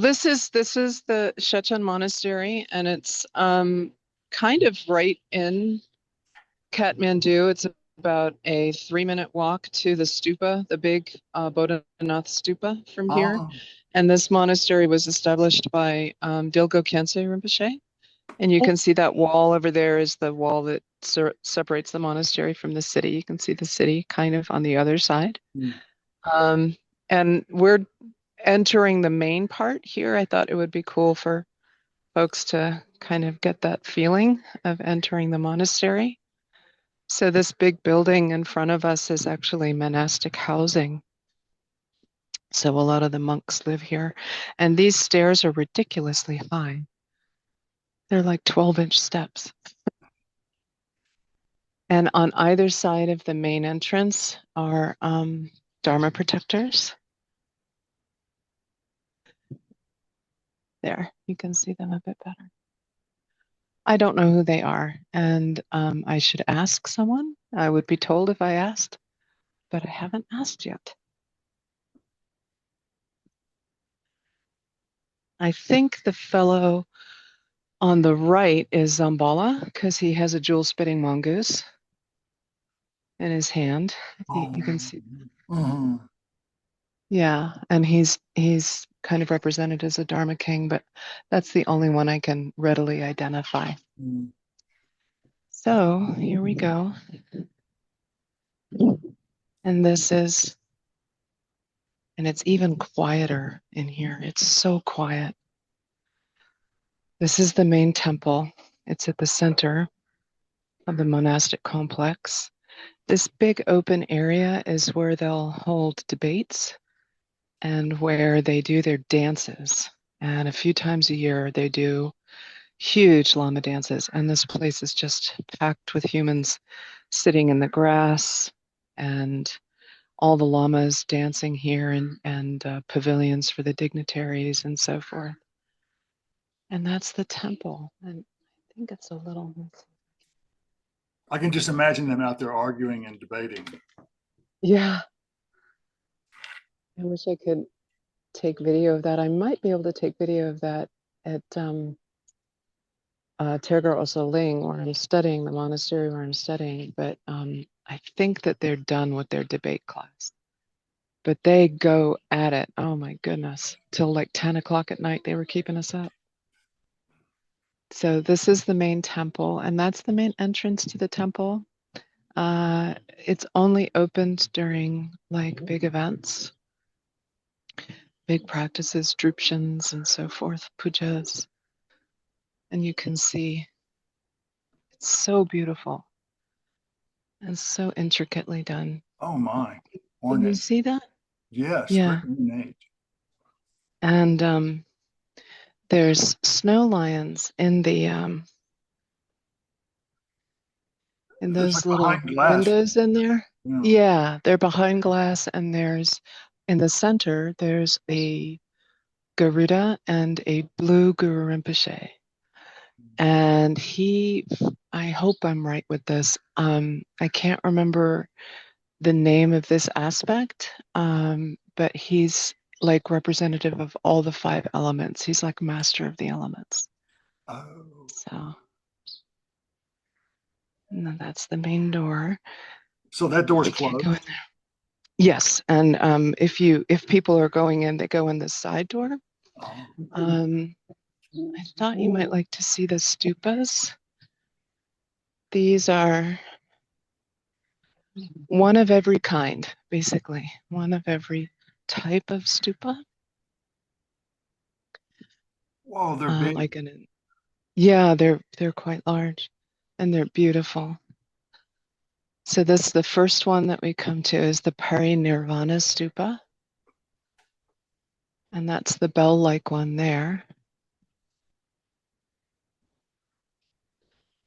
this is the Shechen Monastery, and it's kind of right in Kathmandu. It's about a 3-minute walk to the stupa, the big Bodhanath stupa from here. Oh, And this monastery was established by Dilgo Khyentse Rinpoche. And you can see that wall over there is the wall that separates the monastery from the city. You can see the city kind of on the other side. mm. Um, and we're entering the main part here. I thought it would be cool for folks to kind of get that feeling of entering the monastery. So this big building in front of us is actually monastic housing. So a lot of the monks live here. And these stairs are ridiculously high. They're like 12-inch steps. And on either side of the main entrance are Dharma protectors. There, you can see them a bit better. I don't know who they are, and I should ask someone. I would be told if I asked, but I haven't asked yet. I think the fellow on the right is Zambala because he has a jewel-spitting mongoose in his hand. You can see. Mhm. Yeah, and he's kind of represented as a Dharma king, but that's the only one I can readily identify. Mm. So here we go. And it's even quieter in here. It's so quiet. This is the main temple. It's at the center of the monastic complex. This big open area is where they'll hold debates and where they do their dances. And a few times a year, they do huge Lama dances. And this place is just packed with humans sitting in the grass and all the lamas dancing here and pavilions for the dignitaries and so forth. And that's the temple. And I think it's a little. I can just imagine them out there arguing and debating. Yeah. I wish I could take video of that. I might be able to take video of that at Tergar Oso Ling, where I'm studying, the monastery where I'm studying. But I think that they're done with their debate class. But they go at it. Oh my goodness. Till like 10 o'clock at night, they were keeping us up. So this is the main temple, and that's the main entrance to the temple. It's only opened during like big events, big practices, drupshans and so forth, pujas. And you can see it's so beautiful and so intricately done. Oh my. Can you Ornate. see that? Yes, Yeah. very ornate. And there's snow lions in the in It's those like little behind glass. windows in there. Yeah. Yeah, they're behind glass, and there's in the center there's a Garuda and a blue Guru Rinpoche. And I hope I'm right with this. I can't remember the name of this aspect, but he's like representative of all the 5 elements. He's like master of the elements. Oh. So, and then that's the main door. So that door's They can't closed. go in there. Yes, and if people are going in, they go in the side door. Oh. I thought you might like to see the stupas. These are one of every kind, basically, one of every type of stupa. Whoa, they're big. Yeah, they're quite large, and they're beautiful. So this the first one that we come to is the Parinirvana stupa, and that's the bell-like one there.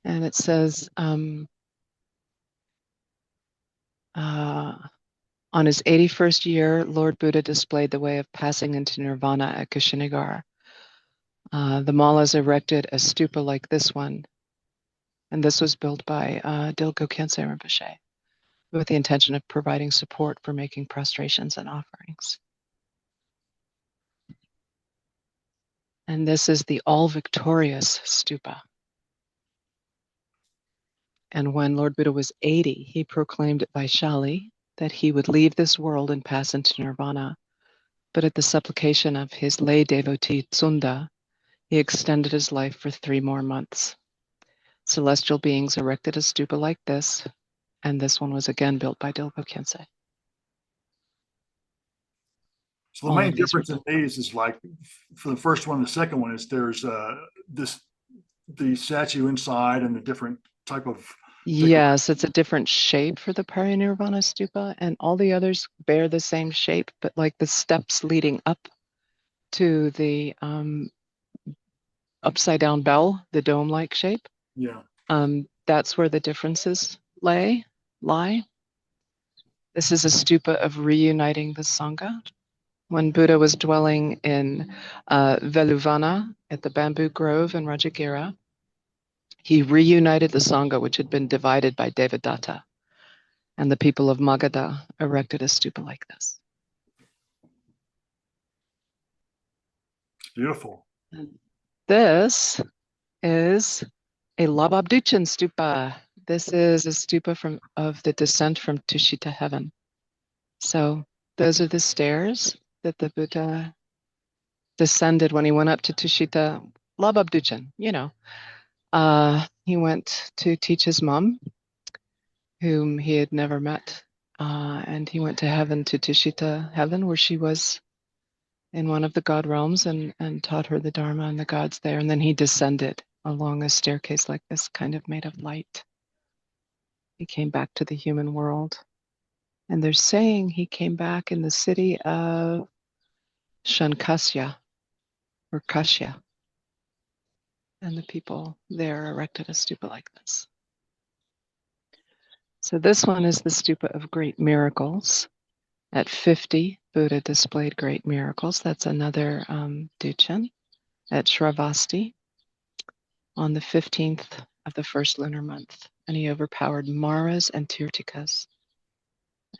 And it says, on his 81st year, Lord Buddha displayed the way of passing into nirvana at Kushinagar. The Mallas erected a stupa like this one, and this was built by Dilgo Khyentse Rinpoche with the intention of providing support for making prostrations and offerings. And this is the all-victorious stupa. And when Lord Buddha was 80, he proclaimed at Vaishali that he would leave this world and pass into nirvana. But at the supplication of his lay devotee Tsunda, he extended his life for 3 more months. Celestial beings erected a stupa like this, and this one was again built by Dilgo Khyentse. So the main difference in these is like for the first one, the second one is there's the statue inside and the different type of. Yes, it's a different shape for the Parinirvana stupa, and all the others bear the same shape, but like the steps leading up to the upside down bell, the dome-like shape. Yeah. That's where the differences lie. This is a stupa of reuniting the Sangha. When Buddha was dwelling in Veluvana at the bamboo grove in Rajagira, he reunited the Sangha, which had been divided by Devadatta, and the people of Magadha erected a stupa like this. Beautiful. And this is a Lababduchan stupa. This is a stupa of the descent from Tushita heaven. So those are the stairs that the Buddha descended when he went up to Tushita, Lababduchan, he went to teach his mom, whom he had never met. And he went to heaven, to Tushita heaven, where she was in one of the god realms, and taught her the Dharma and the gods there. And then he descended along a staircase like this, kind of made of light. He came back to the human world. And they're saying he came back in the city of Shankasya, or Kashya. And the people there erected a stupa like this. So this one is the stupa of great miracles. At 50, Buddha displayed great miracles. That's another Duchen at Shravasti on the 15th of the first lunar month. And he overpowered Maras and Tirtikas.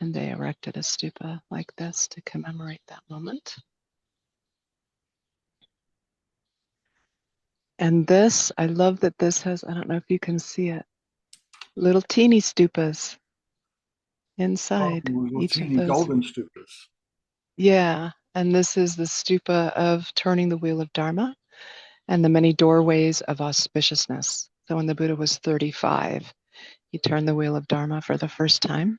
And they erected a stupa like this to commemorate that moment. And this, I love that this has, I don't know if you can see it, little teeny stupas inside each of those. Golden stupas. Yeah, and this is the stupa of turning the wheel of Dharma and the many doorways of auspiciousness. So when the Buddha was 35, he turned the wheel of Dharma for the first time,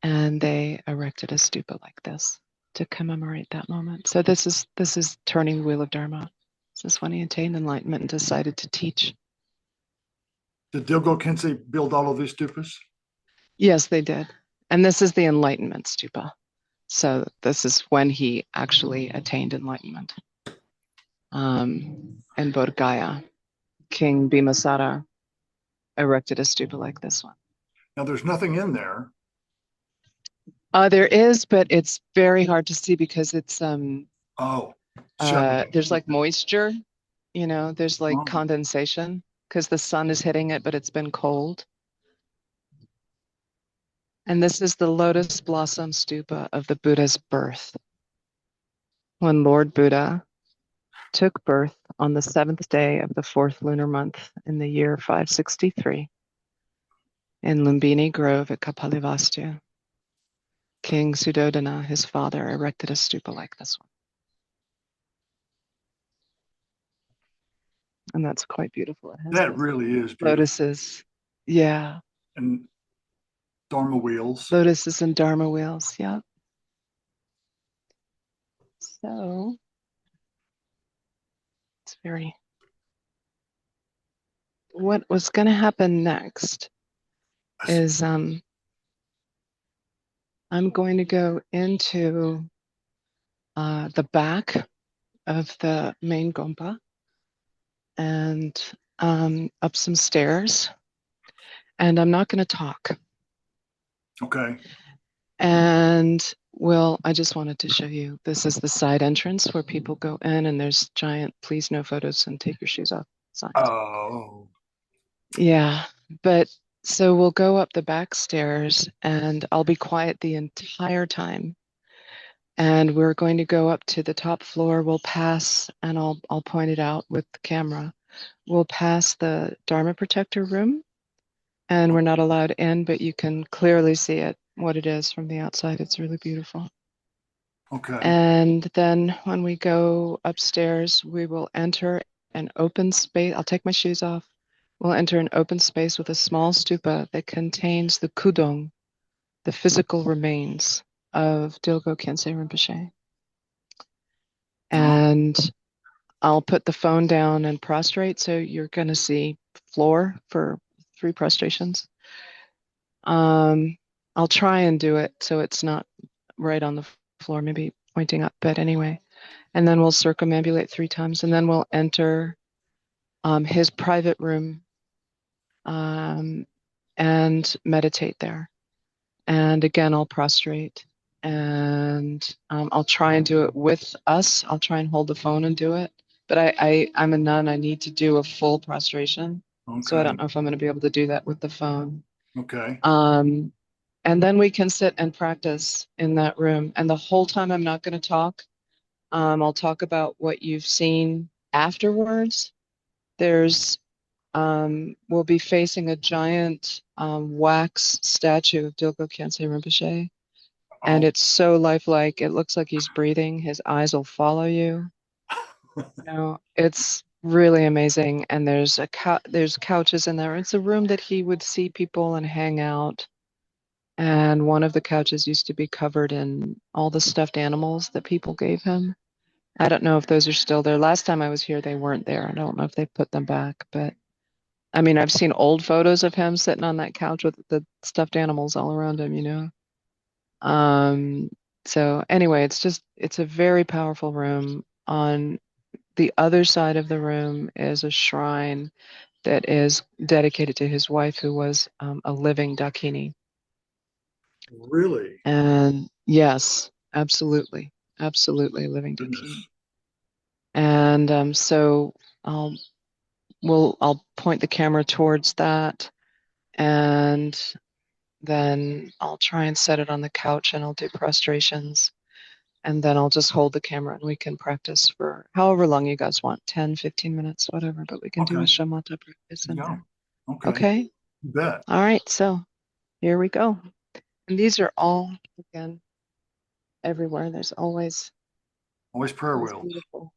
and they erected a stupa like this to commemorate that moment. So this is turning the wheel of Dharma. This is when he attained enlightenment and decided to teach. Did Dilgo Khyentse build all of these stupas? Yes, they did. And this is the enlightenment stupa. So this is when he actually attained enlightenment. And Bodh Gaya, King Bimasara, erected a stupa like this one. Now there's nothing in there. There is, but it's very hard to see because it's there's like moisture, there's like condensation because the sun is hitting it, but it's been cold. And this is the lotus blossom stupa of the Buddha's birth. When Lord Buddha took birth on the 7th day of the 4th lunar month in the year 563 in Lumbini Grove at Kapalivastu, King Suddhodana, his father, erected a stupa like this one. And that's quite beautiful. It has that really is beautiful. Lotuses. Yeah. And Dharma wheels. Lotuses and Dharma wheels. Yeah. So it's very. What was going to happen next is I'm going to go into the back of the main Gompa and up some stairs, and I'm not going to talk. Okay. And well, I just wanted to show you, this is the side entrance where people go in, and there's giant please no photos and take your shoes off signs. Oh. Yeah, but so we'll go up the back stairs and I'll be quiet the entire time. And we're going to go up to the top floor. We'll pass, and I'll point it out with the camera. We'll pass the Dharma protector room, and we're not allowed in, but you can clearly see it, what it is from the outside. It's really beautiful. Okay. And then when we go upstairs, we will enter an open space. I'll take my shoes off. We'll enter an open space with a small stupa that contains the kudong, the physical remains of Dilgo Khyentse Rinpoche. And I'll put the phone down and prostrate, so you're going to see floor for 3 prostrations. I'll try and do it so it's not right on the floor, maybe pointing up, but anyway. And then we'll circumambulate 3 times, and then we'll enter his private room and meditate there. And again, I'll prostrate, and I'll try and do it with us. I'll try and hold the phone and do it. But I'm a nun. I need to do a full prostration. So I don't know if I'm going to be able to do that with the phone. Okay. And then we can sit and practice in that room. And the whole time I'm not going to talk. I'll talk about what you've seen afterwards. We'll be facing a giant wax statue of Dilgo Khyentse Rinpoche. And it's so lifelike. It looks like he's breathing. His eyes will follow you. It's really amazing. And there's couches in there. It's a room that he would see people and hang out. And one of the couches used to be covered in all the stuffed animals that people gave him. I don't know if those are still there. Last time I was here, they weren't there. I don't know if they put them back, but I mean, I've seen old photos of him sitting on that couch with the stuffed animals all around him. So anyway, it's a very powerful room. On the other side of the room is a shrine that is dedicated to his wife, who was a living Dakini. Really? And yes, absolutely, absolutely a living Dakini. And so I'll point the camera towards that, and then I'll try and set it on the couch, and I'll do prostrations, and then I'll just hold the camera, and we can practice for however long you guys want, 10, 15 minutes, whatever, but we can do a shamatha practice in there. Okay? You bet. All right, so here we go. And these are all, again, everywhere. There's always prayer wheels. Beautiful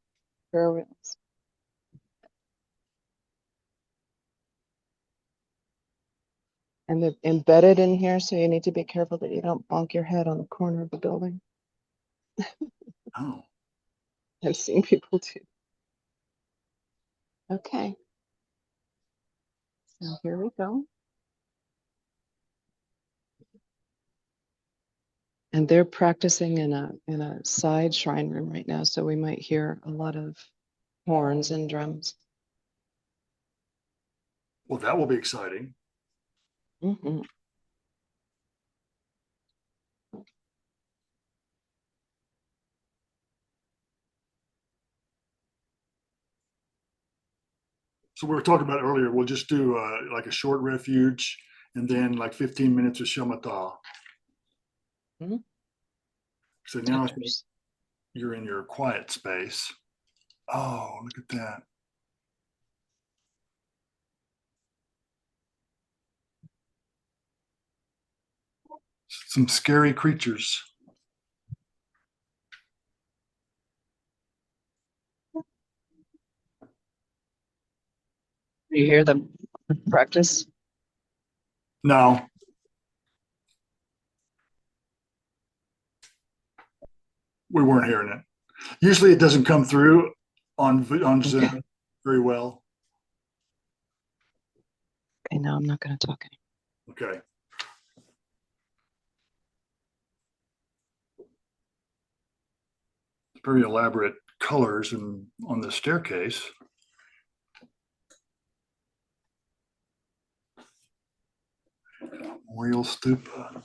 prayer wheels. And they're embedded in here, so you need to be careful that you don't bonk your head on the corner of the building. Oh. I've seen people do. Okay. So here we go. And they're practicing in a side shrine room right now, so we might hear a lot of horns and drums. Well, that will be exciting. Mm-hmm. So we were talking about earlier, we'll just do like a short refuge and then like 15 minutes of shamatha. Mm-hmm. So now I think you're in your quiet space. Oh, look at that. Some scary creatures. You hear them practice? No. We weren't hearing it. Usually it doesn't come through on Zoom very well. Okay, now I'm not going to talk anymore. Okay. Very elaborate colors and on the staircase. Memorial stupa.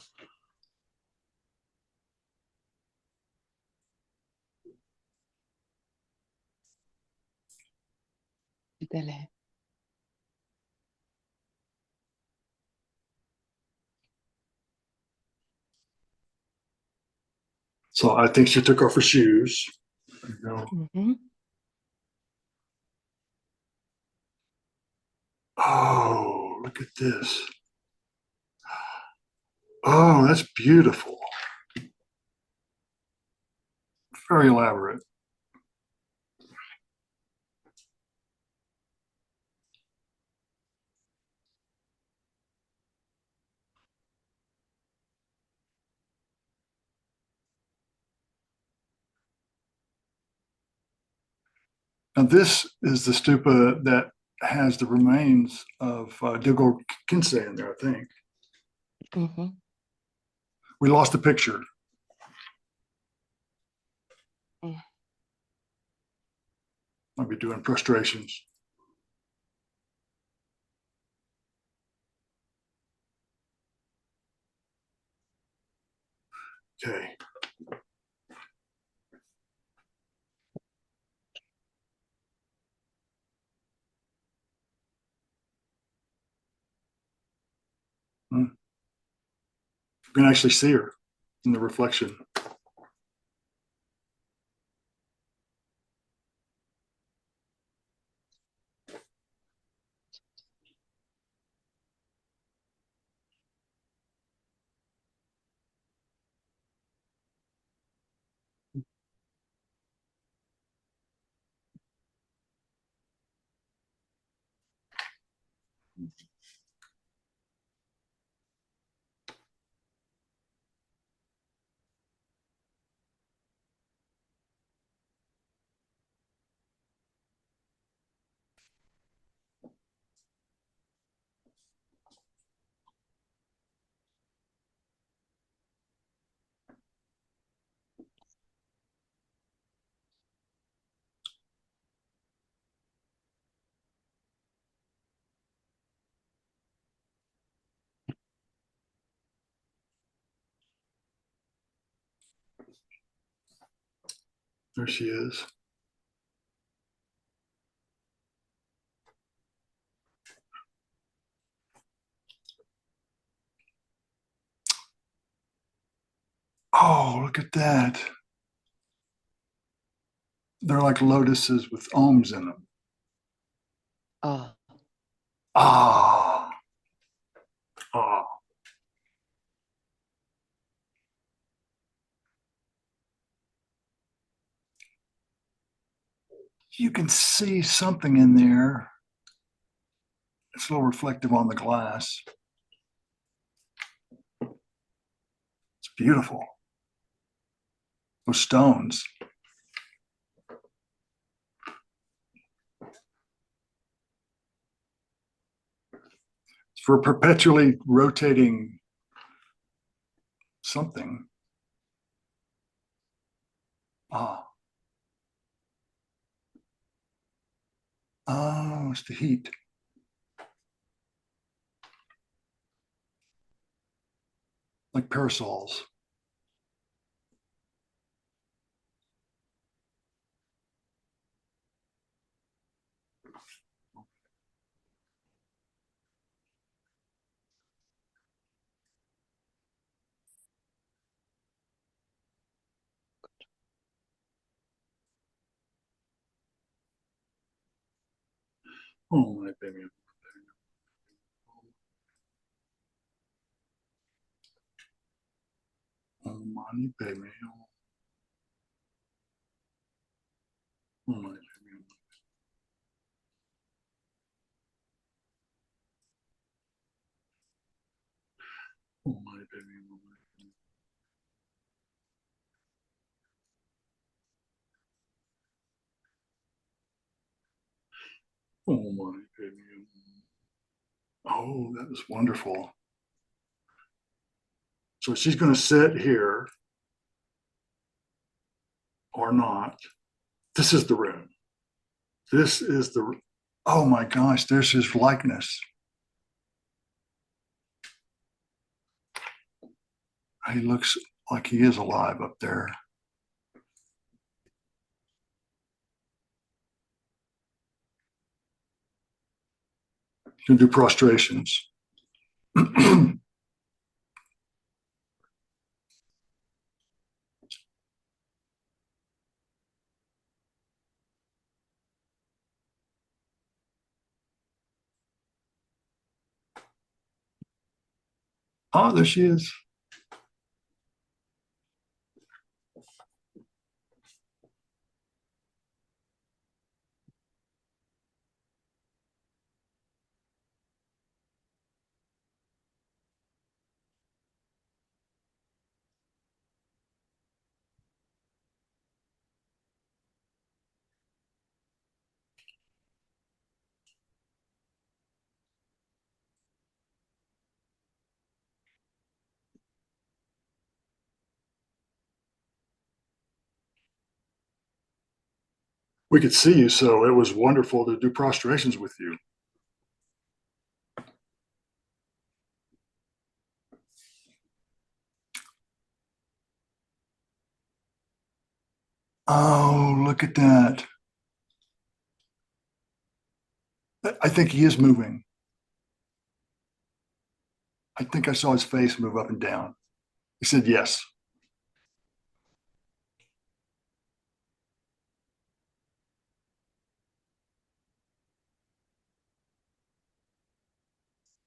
So I think she took off her shoes. There you go. Mm-hmm. Oh, look at this. Oh, that's beautiful. Very elaborate. Now, this is the stupa that has the remains of Dilgo Khyentse in there, I think. Mm-hmm. We lost the picture. I'll be doing prostrations. Okay. You can actually see her in the reflection. There she is. Oh, look at that. They're like lotuses with ohms in them. Oh. Ah. Ah. You can see something in there. It's a little reflective on the glass. It's beautiful. Those stones. It's for perpetually rotating something. Ah. Oh, it's the heat. Like parasols. Oh, my baby. Oh, my baby. Oh, my baby. Oh, my baby. Oh, my baby. Oh, my baby. Oh, that was wonderful. So she's going to sit here or not. This is the room. This is the, oh my gosh, there's his likeness. He looks like he is alive up there. You can do prostrations. Oh, there she is. We could see you, so it was wonderful to do prostrations with you. Oh, look at that. I think he is moving. I think I saw his face move up and down. He said yes.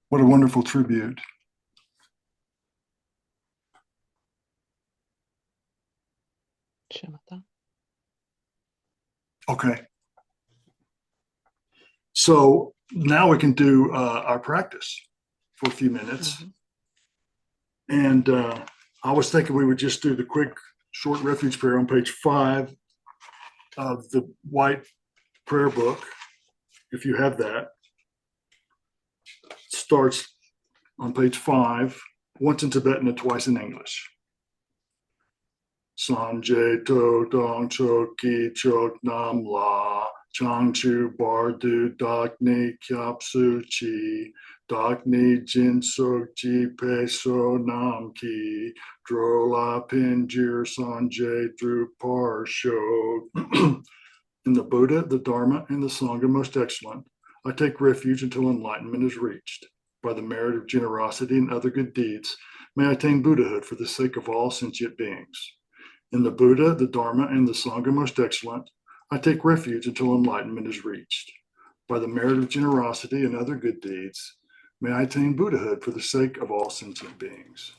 What a wonderful tribute. Okay. So now we can do our practice for a few minutes. Mm-hmm. And I was thinking we would just do the quick short refuge prayer on page 5 of the white prayer book, if you have that. It starts on page 5, once in Tibetan and twice in English. Sanjay to dong chok ki chok nam la chang chu bar du dak ni kyap su chi dak ni jin sok ji pe so nam ki dro la pin jir sanjay dru par shok. In the Buddha, the Dharma, and the Sangha most excellent, I take refuge until enlightenment is reached. By the merit of generosity and other good deeds, may I attain Buddhahood for the sake of all sentient beings. In the Buddha, the Dharma, and the Sangha most excellent, I take refuge until enlightenment is reached. By the merit of generosity and other good deeds, may I attain Buddhahood for the sake of all sentient beings.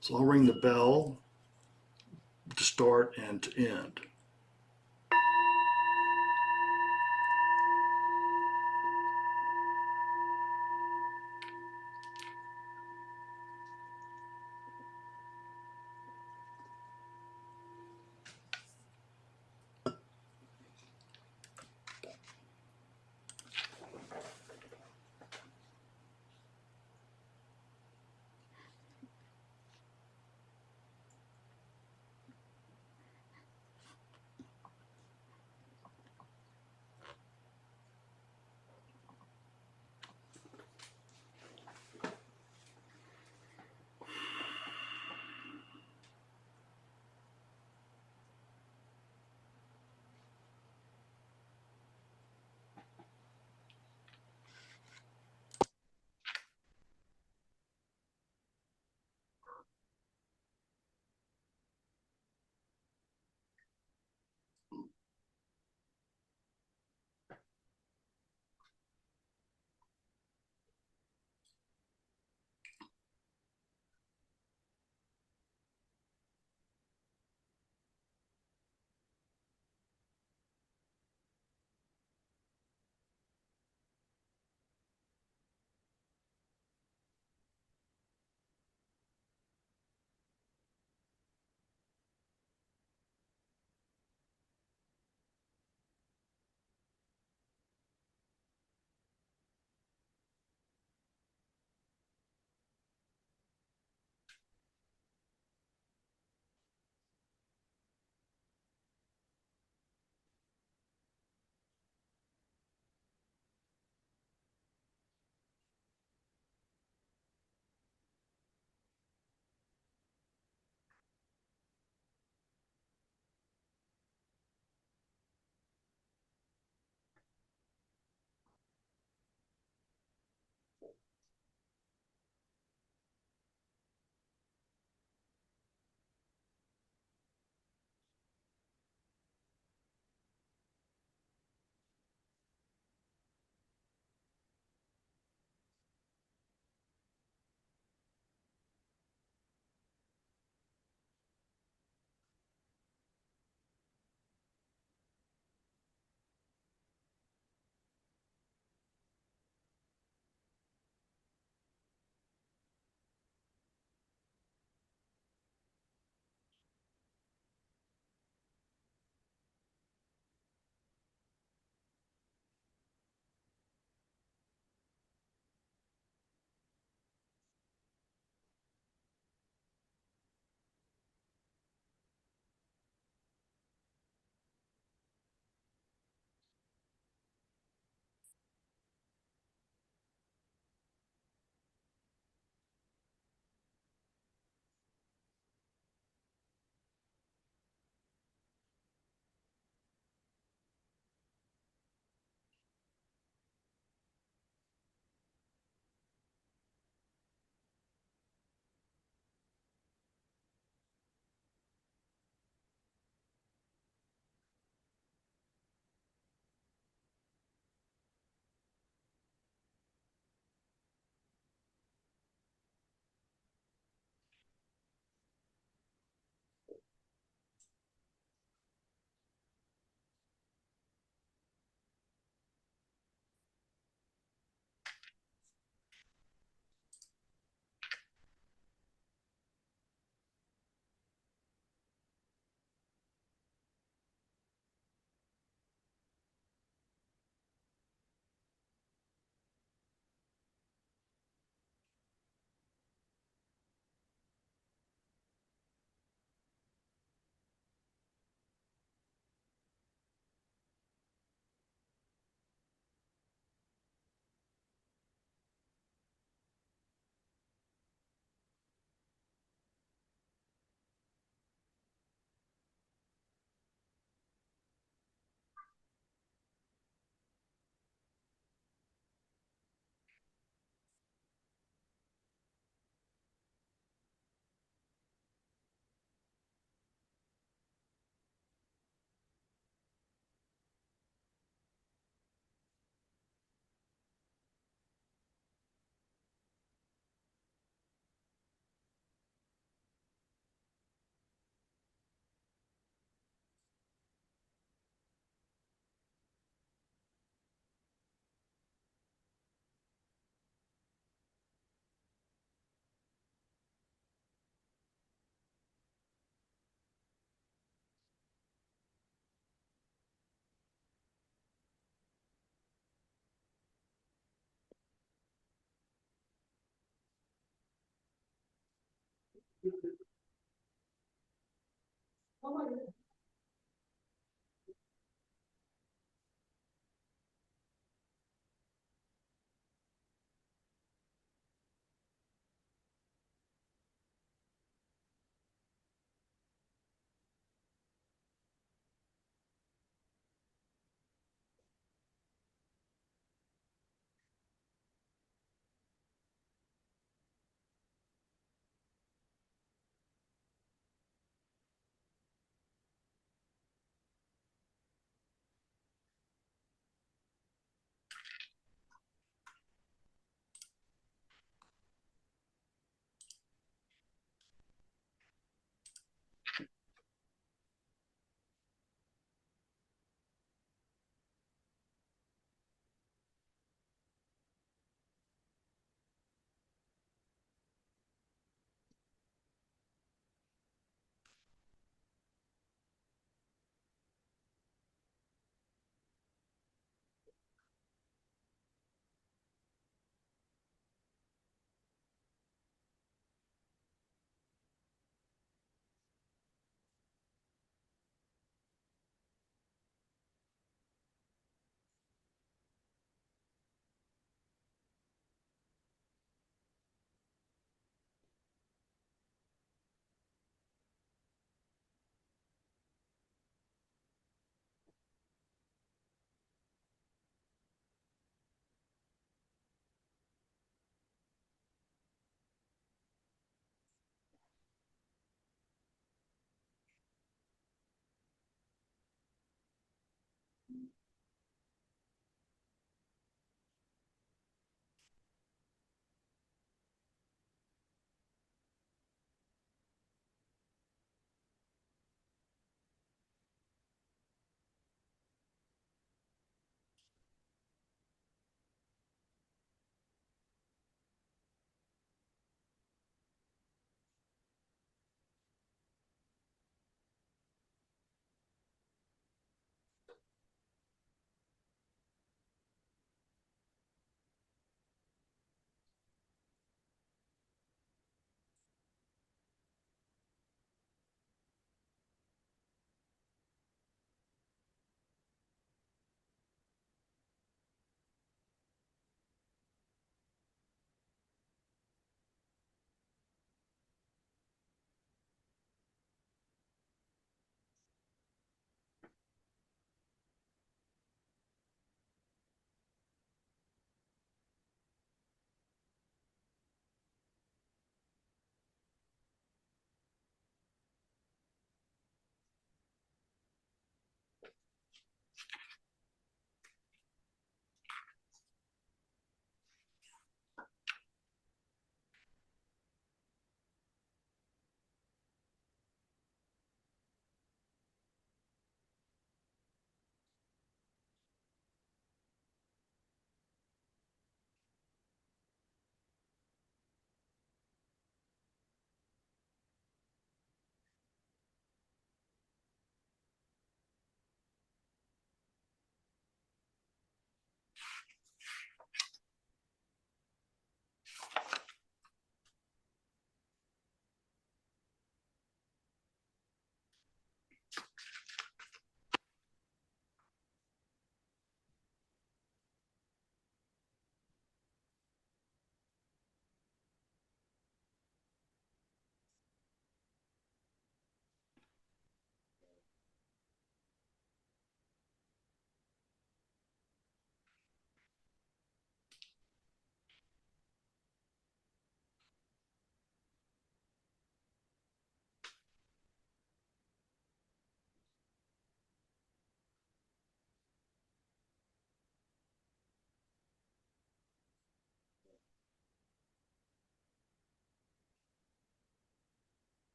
So I'll ring the bell to start and to end.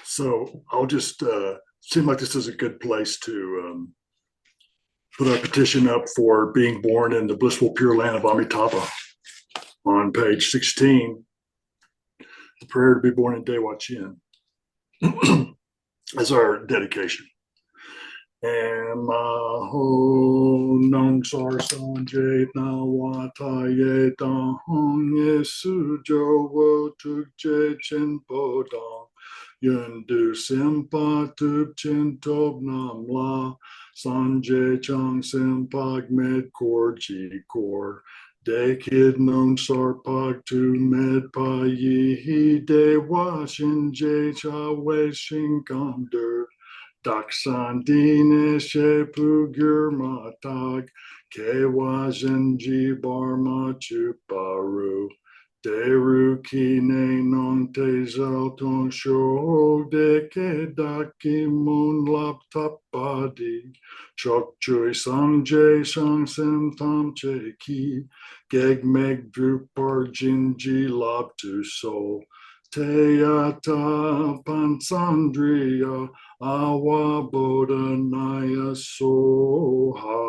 So I'll just seem like this is a good place to put our petition up for being born in the blissful pure land of Amitabha on page 16. The prayer to be born in Dewa Chin as our dedication. And Maho Nong Sar Sanjay Nawataye Dong Yesu Jo Wo Tuk Je Chin Bodong Yundu Simpa Tup Chin Tob Nam La Sanjay Chang Simpag Med Kor Ji Kor De Kid Nong Sar Pag Tu Med Pa Yi He De Wa Shin Je Cha We Shin Gander Daksandine Shepugur Matag Kewazenji Barma Chuparu Deru Kine Non Tezel Ton Sho Deke Daki Mun Lap Tapadi Chok Chui Samje Shang Sim Tam Che Ki Geg Meg Drupar Jinji Lap Tu So Teata Pansandria Awa Bodhanaya Soha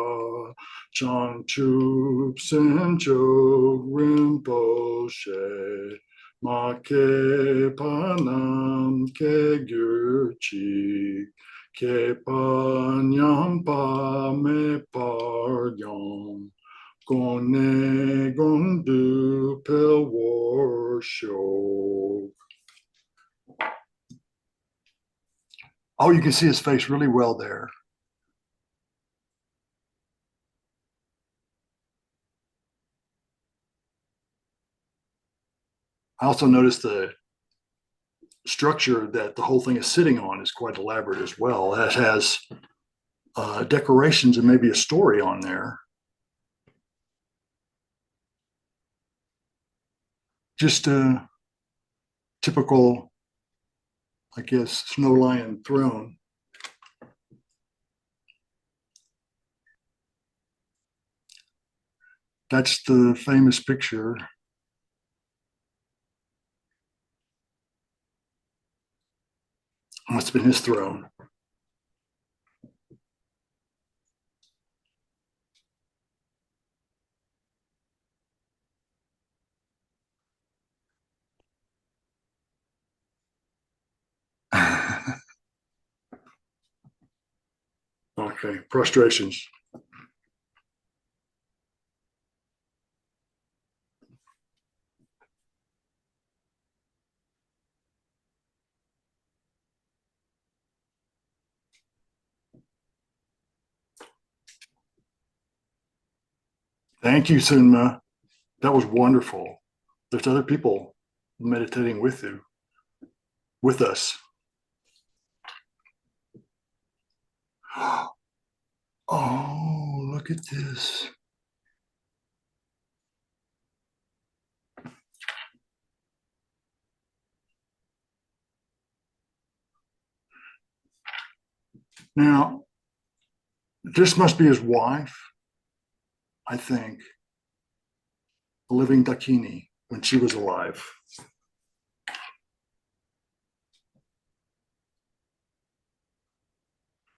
Chanchup Sencho Rinpoche Make Panam Ke Gyurchi Ke Panyampa Me Paryam Gone Gondu Pel Warsho. Oh, you can see his face really well there. I also noticed the structure that the whole thing is sitting on is quite elaborate as well. It has decorations and maybe a story on there. Just a typical, I guess, snow lion throne. That's the famous picture. Must have been his throne. Okay, prostrations. Thank you, Sunma. That was wonderful. There's other people meditating with you, with us. Oh, look at this. Now, this must be his wife, I think, a living Dakini when she was alive.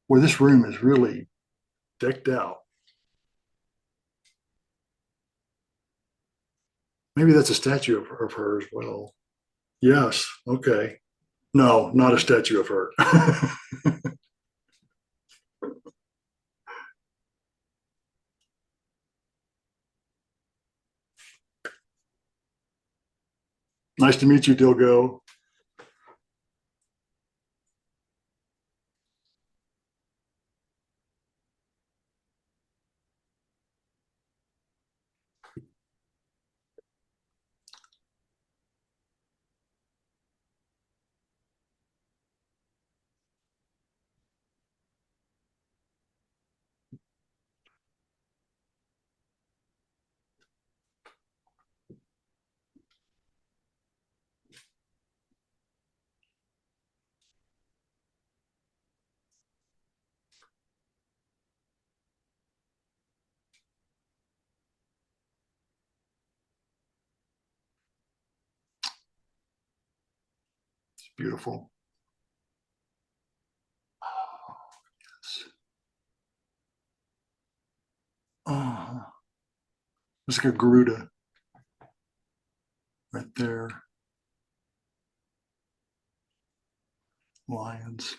Where this room is really decked out. Maybe that's a statue of her as well. Yes, okay. No, not a statue of her. Nice to meet you, Dilgo. beautiful. Oh, yes. Oh, it's like a Garuda right there. Lions.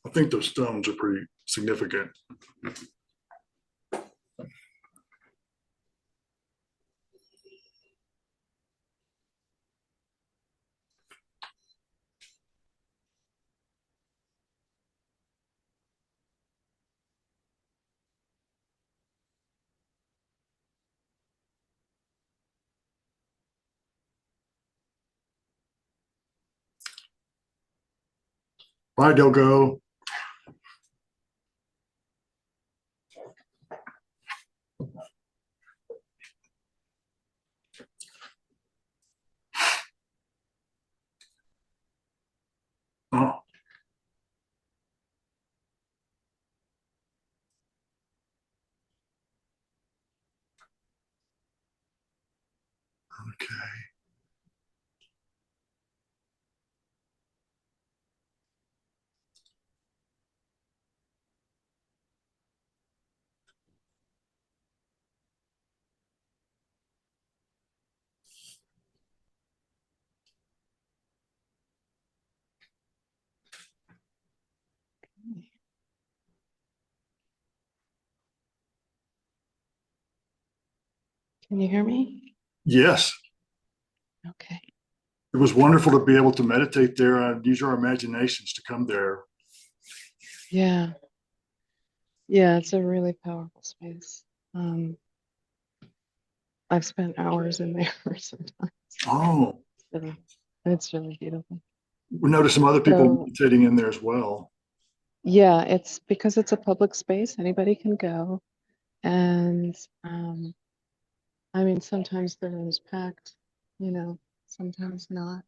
I think those stones are pretty significant. Bye, Dilgo. Oh, okay. Can you hear me? Yes, Okay. it was wonderful to be able to meditate there and use our imaginations to come there. Yeah. Yeah, it's a really powerful space. I've spent hours in there sometimes. Oh, Really, it's really beautiful. we noticed some other people So meditating in there as well. yeah, it's because it's a public space, anybody can go. And I mean, sometimes the room's packed, sometimes not.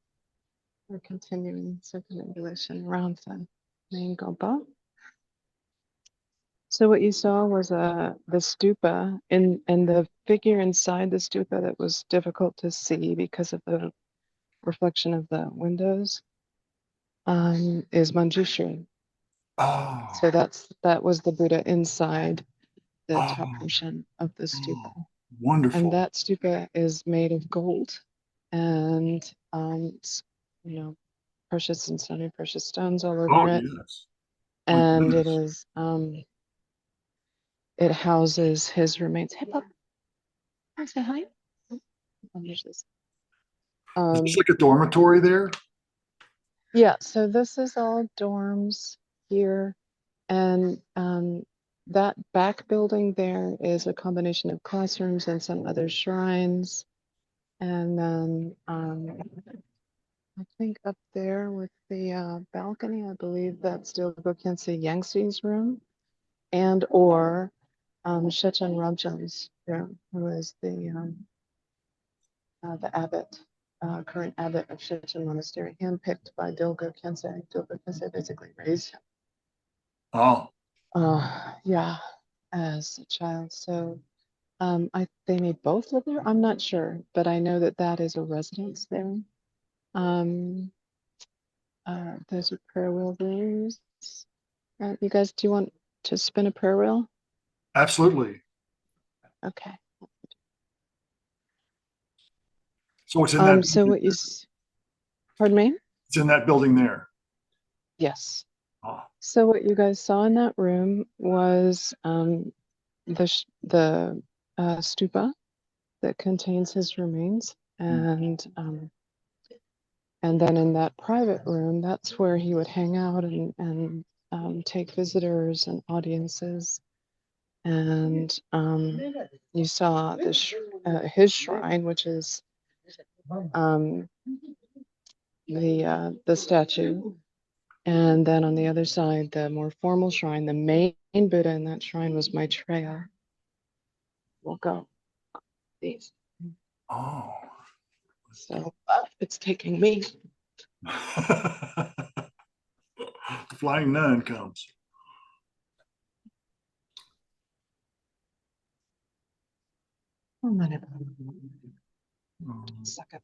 We're continuing circumambulation around the main gompa. So what you saw was the stupa and the figure inside the stupa that was difficult to see because of the reflection of the windows is Manjushri. Oh, So that was the Buddha inside the oh, top portion of the oh, stupa. And wonderful. that stupa is made of gold and precious and semi-precious stones all over Oh, it. yes. My And goodness. it houses his remains. Hey, Pop, can I say hi? Oh, there's this. Is this Um, like a dormitory there? yeah, so this is all dorms here. And that back building there is a combination of classrooms and some other shrines. And then I think up there with the balcony, I believe that's Dilgo Khyentse Yangtze's room and or Shechen Ramchan's room, who is the abbot, current abbot of Shechen Monastery, handpicked by Dilgo Khyentse. Dilgo Khyentse basically raised him. Oh, Yeah, as a child. So they may both live there. I'm not sure, but I know that that is a residence there. Um, those are prayer wheel rooms. You guys, do you want to spin a prayer wheel? absolutely. Okay. So it's in that So building what there. pardon me? It's in that building there. Yes. Oh, So what you guys saw in that room was the stupa that contains his remains, and then in that private room, that's where he would hang out and take visitors and audiences. And you saw his shrine, which is um, the statue. And then on the other side, the more formal shrine, the main Buddha in that shrine was Maitreya. We'll go these. oh, So it's taking me The flying nun comes. Second.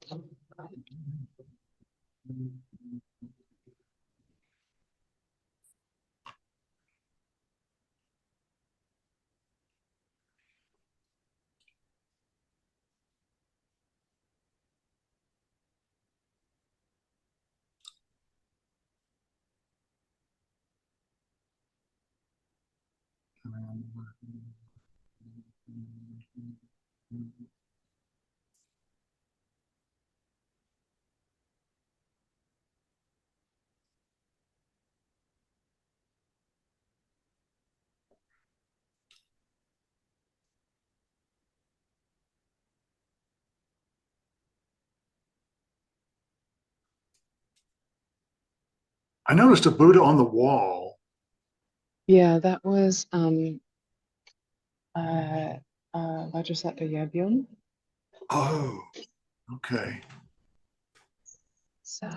I noticed a Buddha on the wall. Yeah, that was Vajrayogini. Oh, okay. So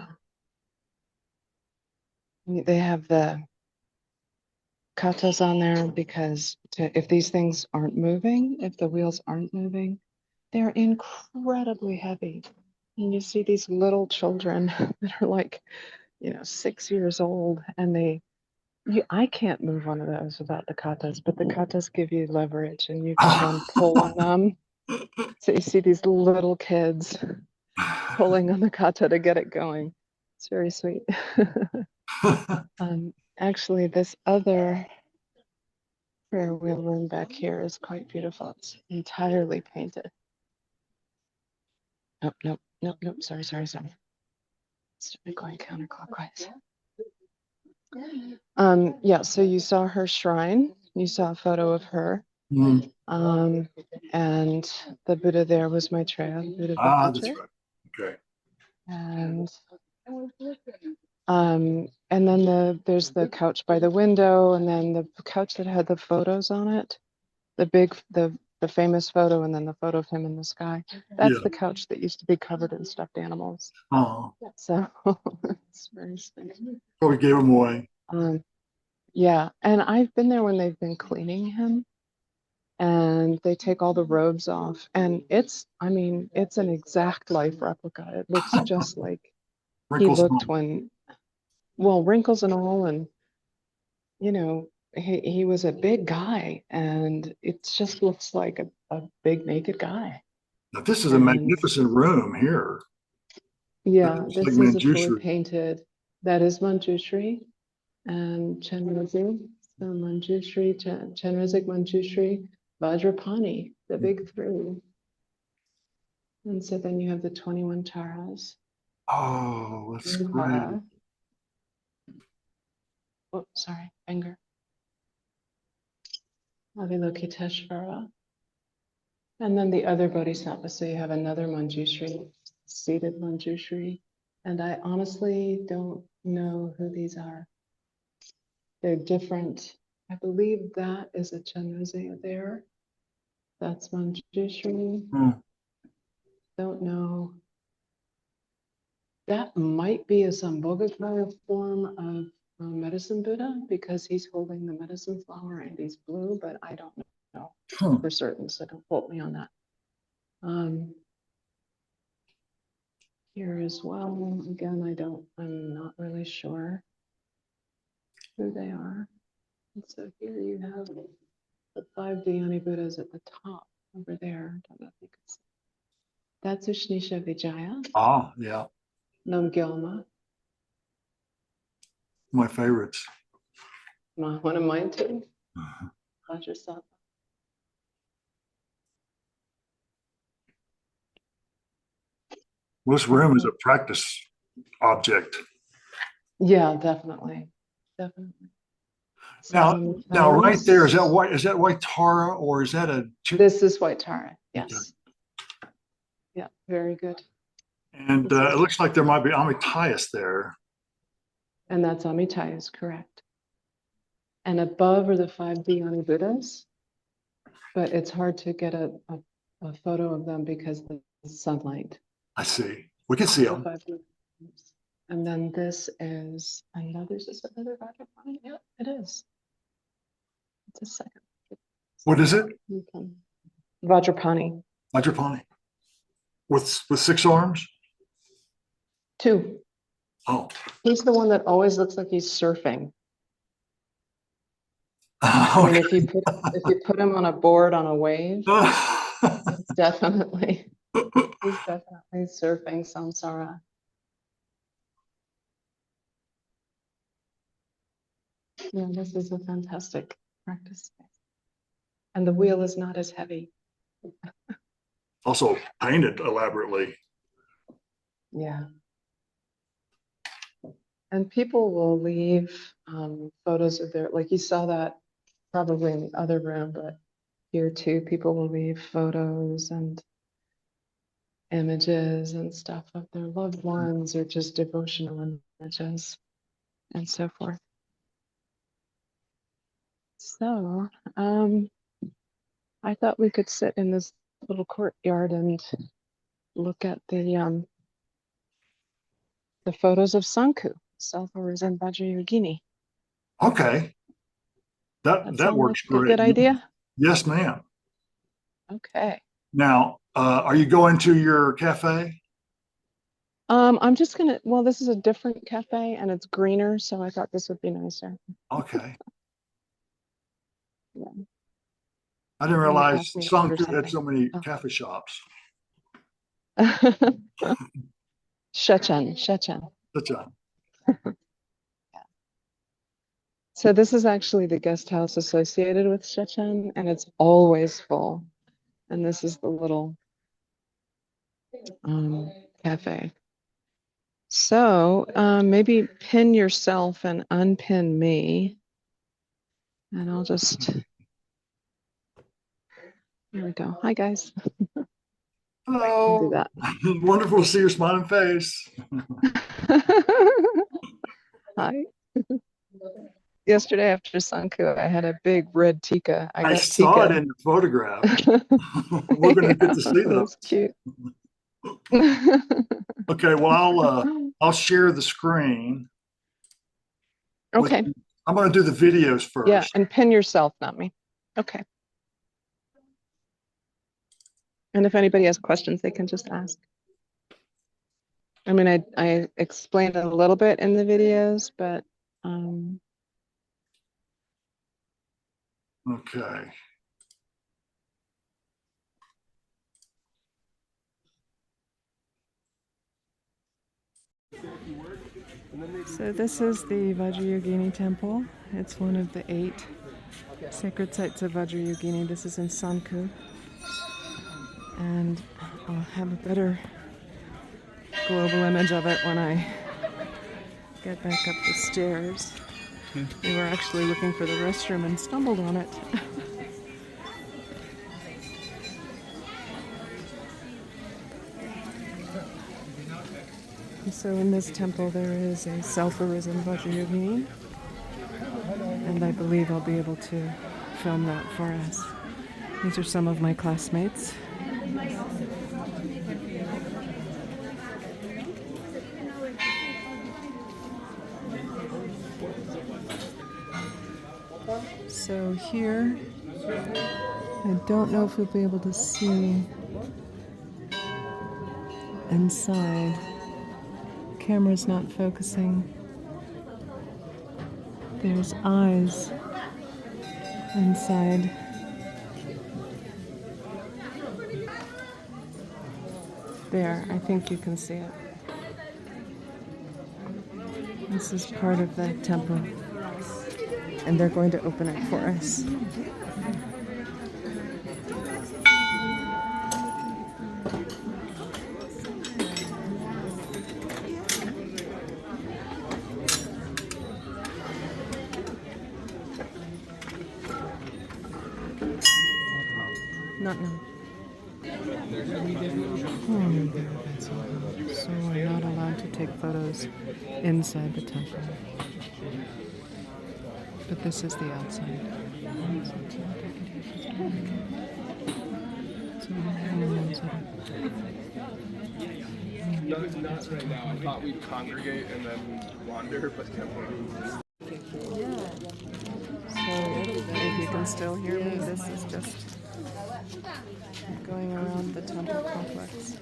they have the katas on there because if these things aren't moving, if the wheels aren't moving, they're incredibly heavy. And you see these little children that are like, 6 years old, and I can't move one of those without the katas, but the katas give you leverage and you keep on pulling them. So you see these little kids pulling on the kata to get it going. It's very sweet. Actually, this other prayer wheel room back here is quite beautiful. It's entirely painted. Nope, nope, nope, nope. Sorry. Started going counterclockwise. Yeah, so you saw her shrine. You saw a photo of her. Mm. And the Buddha there was Maitreya, Buddha That's Vipulchar. right. Okay. And then there's the couch by the window, and then the couch that had the photos on it, the famous photo, and then the photo of him in the sky. That's Yeah. the couch that used to be covered in stuffed animals. Oh, So it's very sweet. probably gave him away. Yeah, and I've been there when they've been cleaning him, and they take all the robes off, and it's an exact life replica. It looks just like he Wrinkles. looked wrinkles and all, and he was a big guy, and it just looks like a big naked guy. Now, this is a And magnificent room here. yeah, It's like this is a fully Manjushri. painted, that is Manjushri and Chenrezig. So Manjushri, Chenrezig, Manjushri, Vajrapani, the big three. And so then you have the 21 taras. Oh, that's great. Oh, sorry, finger. Avalokiteshvara. And then the other bodhisattvas. So you have another Manjushri, seated Manjushri. And I honestly don't know who these are. They're different. I believe that is a Chenrezig there. That's Manjushri. Hmm. Don't know. That might be a Sambhogakaya form of medicine Buddha because he's holding the medicine flower and he's blue, but I don't know Hmm. for certain, so don't quote me on that. Here as well, again, I'm not really sure who they are. And so here you have the 5 Dhyani Buddhas at the top over there. Don't know if you can see. That's Ushnisha Vijaya, Ah, yeah. Namgyalma, My favorites. one of mine too, Vajrasattva. Well, this room is a practice object. Yeah, definitely. Now, right there, is that white? Is that white Tara, or is that a? This is White Tara. Yes. Okay. Yeah, very good. And it looks like there might be Amitayas there. And that's Amitai is correct. And above are the 5 Dhyani Buddhas, but it's hard to get a photo of them because of the sunlight. I see. We can see them. And then this is another, is this another Vajrayogini? Yeah, it is. It's a second. What is it? Vajrapani. Vajrapani. With 6 arms? 2. Oh. He's the one that always looks like he's surfing. I mean, if you put him on a board on a wave, he's definitely surfing samsara. Yeah, this is a fantastic practice space. And the wheel is not as heavy. Also painted elaborately. Yeah. And people will leave photos of their, like you saw that probably in the other room, but here too, people will leave photos and images and stuff of their loved ones or just devotional images and so forth. So I thought we could sit in this little courtyard and look at the photos of Sankhu, self-arisen Vajrayogini. Okay. That Sound works like a great. good idea? Yes, ma'am. Okay. Now, are you going to your cafe? I'm just gonna, well, this is a different cafe and it's greener, so I thought this would be nicer. Okay. Yeah. I didn't They might realize ask me to order Sankhu had something. so many Oh. cafe shops. Shechen. Such a So this is actually the guest house associated with Shechen, and it's always full. And this is the little cafe. So maybe pin yourself and unpin me. And I'll just, here we go. Hi, guys. hello. I'll do that. Wonderful to see your smiling face. Hi. Yesterday after Sankhu, I had a big red tikka. I saw it in the photograph. We're going to get to see those. That's cute. Okay, well, I'll share the screen. Okay. I'm going to do the videos first. Yeah, and pin yourself, not me. Okay. And if anybody has questions, they can just ask. I mean, I explained a little bit in the videos, but okay. So this is the Vajrayogini temple. It's one of the 8 sacred sites of Vajrayogini. This is in Sankhu. And I'll have a better global image of it when I get back up the stairs. We were actually looking for the restroom and stumbled on it. So in this temple there is a self-arisen Vajrayogini, and I believe I'll be able to film that for us. These are some of my classmates. So here, I don't know if you'll be able to see inside. Camera's not focusing. There's eyes inside. There, I think you can see it. This is part of the temple. And they're going to open it for us. Not now. So we're not allowed to take photos inside the temple. But this is the outside. Not right now. I thought we'd congregate and then wander, but definitely. So if you can still hear me, this is just going around the temple complex.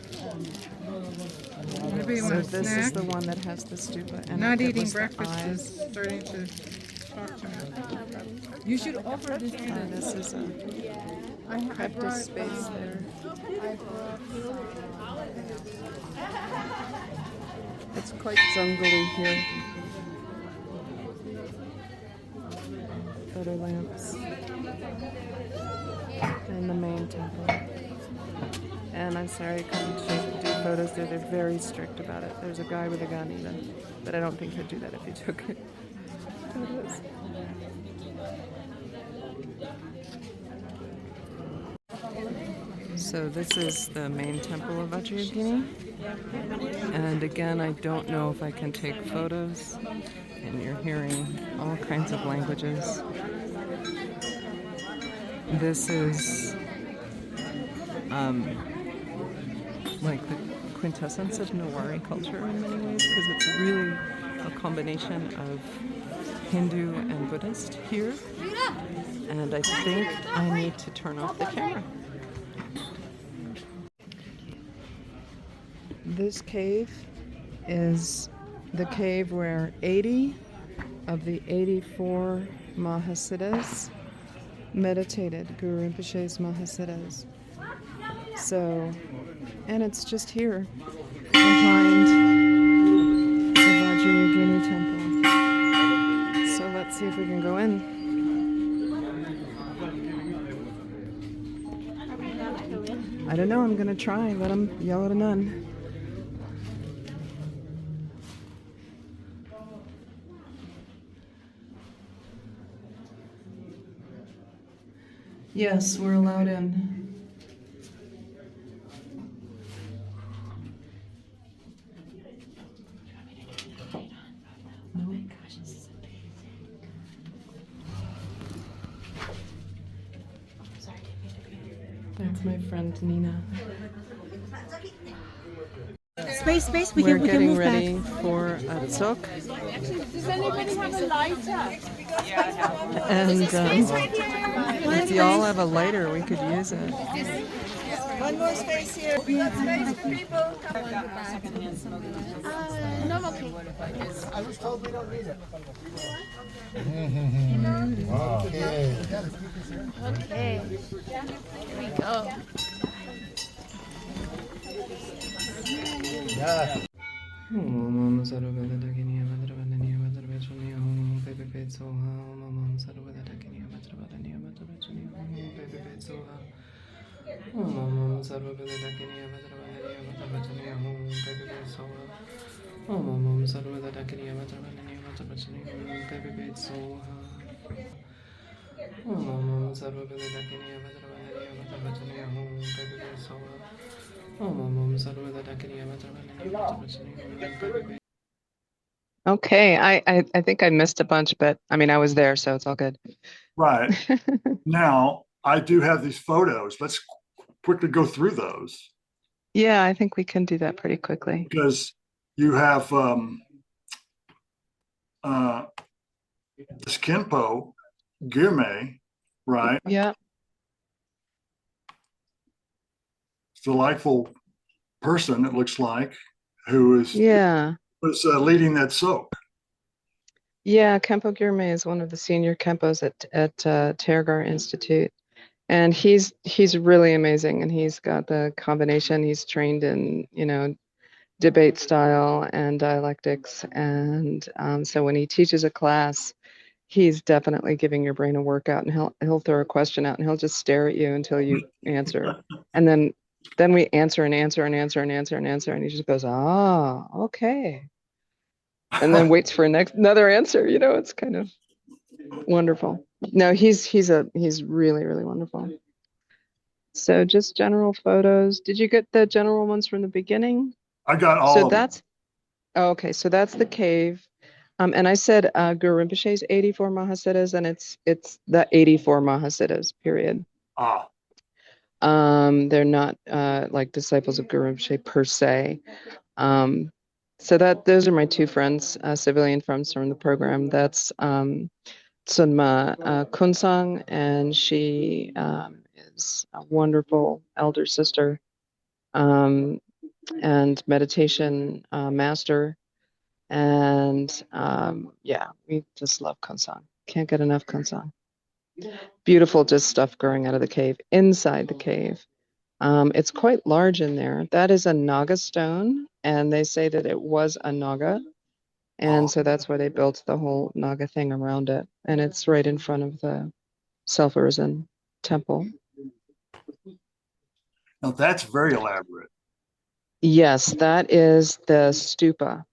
So this is the one that has the stupa and Not it eating was the breakfast eyes. is starting to talk to me. You should offer this to them. This is a practice space there. It's quite jungly here. Photo lamps in the main temple. And I'm sorry I couldn't do photos there. They're very strict about it. There's a guy with a gun even, but I don't think he'd do that if he took it. Photos. So this is the main temple of Vajrayogini. And again, I don't know if I can take photos. And you're hearing all kinds of languages. This is like the quintessence of Newari culture in many ways, because it's really a combination of Hindu and Buddhist here. And I think I need to turn off the camera. This cave is the cave where 80 of the 84 Mahasiddhas meditated, Guru Rinpoche's Mahasiddhas. So, and it's just here behind the Vajrayogini temple. So let's see if we can go in. I don't know, I'm gonna try. Let them yell at a nun. Yes, we're allowed in. That's my friend Nina. Space, we We're can getting move ready back. for a tzok. Does anybody have a lighter? And if y'all have a lighter, we could use it. One more space here. We got space, people. Come on. No, okay. I was told we don't need it. Okay. Here we go. Yeah. Okay, I think I missed a bunch, but I mean, I was there, so it's all good. Right. Now, I do have these photos. Let's quickly go through those. Yeah, I think we can do that pretty quickly. Because you have this Khenpo Gyurme, right? Yeah. Delightful person, it looks like, who is was leading that soak. Yeah, Khenpo Gyurme is one of the senior Khenpos at Tergar Institute. And he's really amazing, and he's got the combination. He's trained in, debate style and dialectics. And so when he teaches a class, he's definitely giving your brain a workout, and he'll throw a question out and he'll just stare at you until you answer. And then we answer and answer and answer and answer and answer, and he just goes, okay. And then waits for another answer. It's kind of wonderful. No, he's really, really wonderful. So just general photos. Did you get the general ones from the beginning? I got all of them. Okay, so that's the cave. And I said Guru Rinpoche's 84 Mahasiddhas, and it's the 84 Mahasiddhas, period. They're not like disciples of Guru Rinpoche per se. So those are my two friends, civilian friends from the program. That's Tsunma Kunsang, and she is a wonderful elder sister and meditation master. And yeah, we just love Kunsang. Can't get enough Kunsang. Beautiful, just stuff growing out of the cave, inside the cave. It's quite large in there. That is a Naga stone, and they say that it was a Naga. And so that's why they built the whole Naga thing around it. And it's right in front of the self-arisen temple. Now that's very elaborate. Yes, that is the stupa.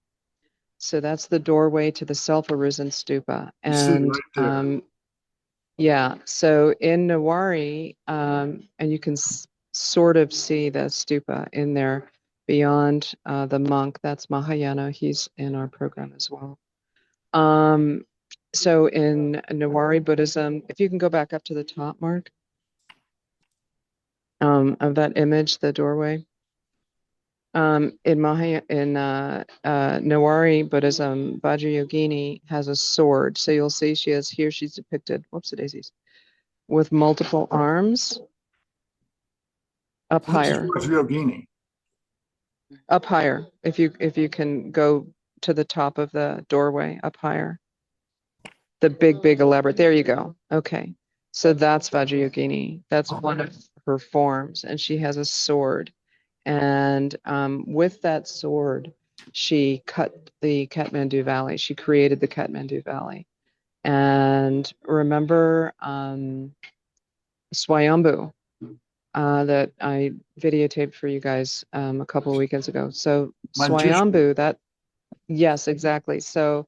So that's the doorway to the self-arisen stupa. And right there. yeah, so in Nawari, and you can sort of see the stupa in there beyond the monk. That's Mahayana. He's in our program as well. So in Nawari Buddhism, if you can go back up to the top, Mark, of that image, the doorway. In Nawari Buddhism, Vajrayogini has a sword. So you'll see she's depicted, whoops-a-daisies, with multiple arms up higher. Vajrayogini. Up higher. If you can go to the top of the doorway, up higher. The big elaborate. There you go. Okay. So that's Vajrayogini. That's one of her forms, and she has a sword. And with that sword, she cut the Kathmandu Valley. She created the Kathmandu Valley. And remember Swayambhu that I videotaped for you guys a couple of weekends ago. So Swayambhu, yes, exactly. So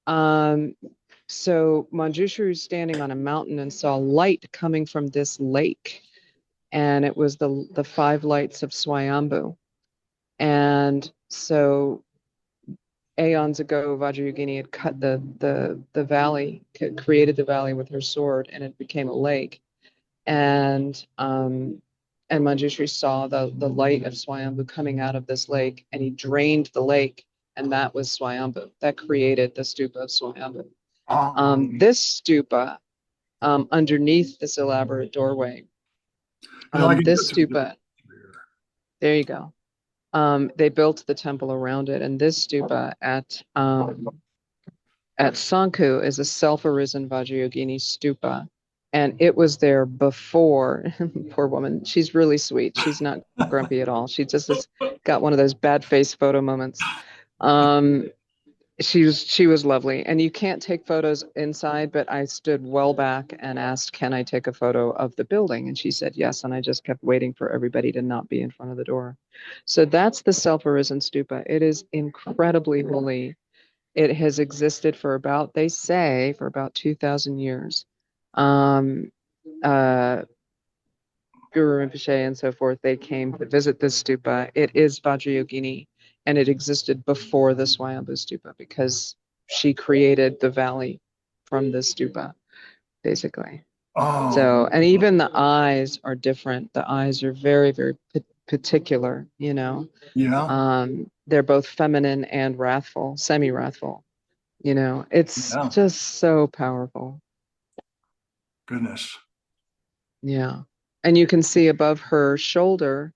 Manjushri was standing on a mountain and saw light coming from this lake. And it was the five lights of Swayambhu. And so aeons ago, Vajrayogini had cut the valley, created the valley with her sword, and it became a lake. And Manjushri saw the light of Swayambhu coming out of this lake, and he drained the lake, and that was Swayambhu. That created the stupa of Swayambhu. This stupa, underneath this elaborate doorway, this stupa, there you go. They built the temple around it, and this stupa at Sankhu is a self-arisen Vajrayogini stupa, and it was there before. Poor woman, she's really sweet. She's not grumpy at all. She just has got one of those bad face photo moments. She was lovely, and you can't take photos inside, but I stood well back and asked, can I take a photo of the building? And she said yes, and I just kept waiting for everybody to not be in front of the door. So that's the self-arisen stupa. It is incredibly holy. It has existed for about, they say, for about 2,000 years. Guru Rinpoche and so forth, they came to visit this stupa. It is Vajrayogini, and it existed before the Swayambhu stupa because she created the valley from the stupa, basically. So, and even the eyes are different. The eyes are very, very particular, you know. Yeah. They're both feminine and wrathful, semi-wrathful. You know, it's just so powerful. Goodness. Yeah. And you can see above her shoulder,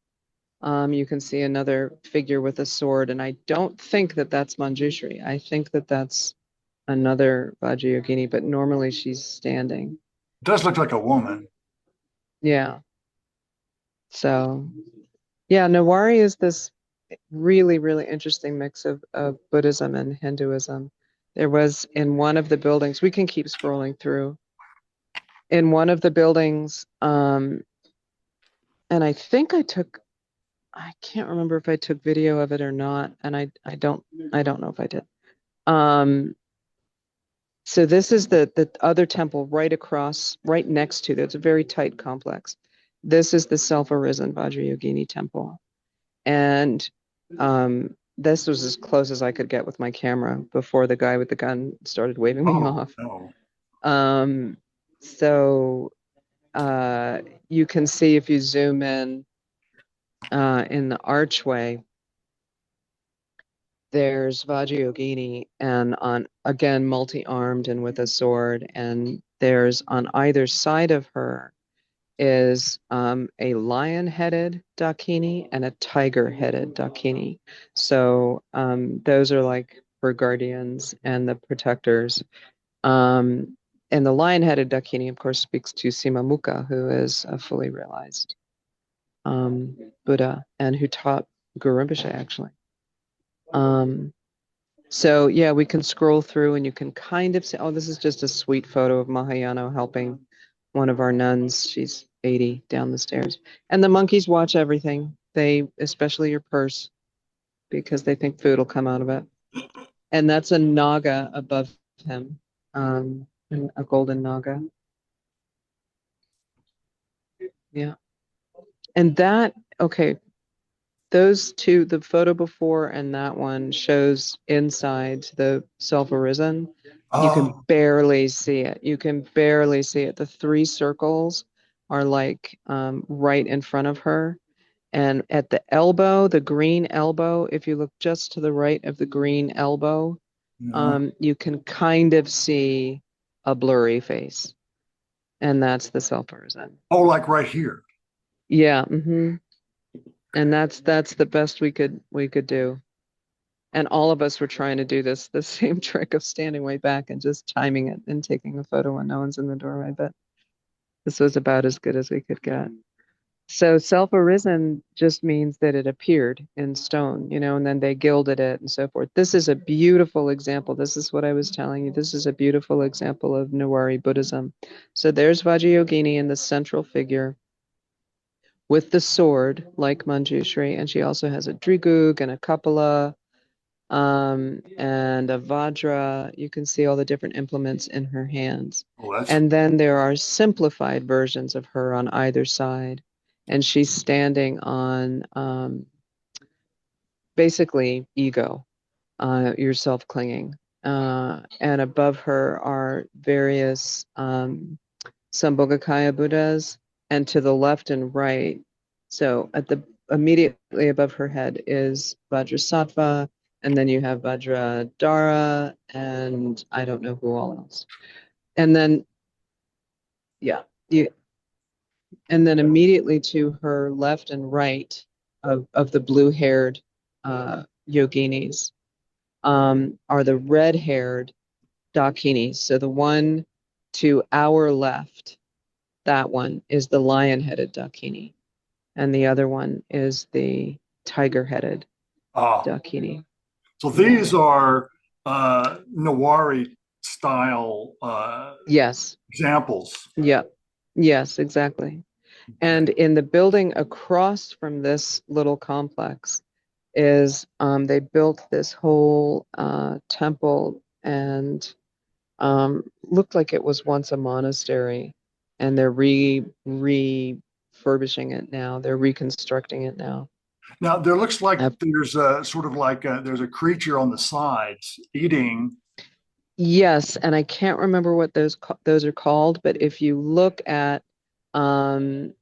you can see another figure with a sword. And I don't think that that's Manjushri. I think that that's another Vajrayogini, but normally she's standing. It does look like a woman. Yeah. So, yeah, Nawari is this really, really interesting mix of Buddhism and Hinduism. There was in one of the buildings, we can keep scrolling through. In one of the buildings, and I think I can't remember if I took video of it or not, and I don't know if I did. So this is the other temple right across, right next to it. It's a very tight complex. This is the self-arisen Vajrayogini temple. And this was as close as I could get with my camera before the guy with the gun started waving me off. No. So you can see if you zoom in the archway, there's Vajrayogini, and on again multi-armed and with a sword, and there's on either side of her is a lion-headed Dakini and a tiger-headed Dakini. So those are like her guardians and the protectors. And the lion-headed Dakini, of course, speaks to Simamukha, who is a fully realized Buddha and who taught Guru Rinpoche, actually. So yeah, we can scroll through and you can kind of see, oh, this is just a sweet photo of Mahayana helping one of our nuns. She's 80 down the stairs. And the monkeys watch everything. They, especially your purse, because they think food will come out of it. And that's a naga above him, a golden naga. Yeah. And that, okay, those two, the photo before and that one shows inside the self-arisen. You can barely see it. You can barely see it. The three circles are like right in front of her. And at the elbow, the green elbow, if you look just to the right of the green elbow, you can kind of see a blurry face. And that's the self-arisen. Oh, like right here. Yeah. Mm-hmm. And that's the best we could do. And all of us were trying to do the same trick of standing way back and just timing it and taking a photo when no one's in the doorway. But this was about as good as we could get. So self-arisen just means that it appeared in stone, and then they gilded it and so forth. This is a beautiful example. This is what I was telling you. This is a beautiful example of Newari Buddhism. So there's Vajrayogini in the central figure with the sword, like Manjushri, and she also has a drigug and a kapala, and a vajra. You can see all the different implements in her hands. And then there are simplified versions of her on either side, and she's standing on basically ego, your self-clinging. And above her are various Sambhogakaya Buddhas, and to the left and right, so immediately above her head is Vajrasattva, and then you have Vajradhara, and I don't know who all else. And then, and then immediately to her left and right of the blue-haired yoginis are the red-haired dakinis. So the one to our left, that one is the lion-headed dakini, and the other one is the tiger-headed dakini. So these are Newari style yes examples. Yeah. Yes, exactly. And in the building across from this little complex is they built this whole temple and looked like it was once a monastery, and they're refurbishing it now. They're reconstructing it now. Now there looks like there's a sort of like there's a creature on the sides eating. Yes, and I can't remember what those are called, but if you look at bumpas,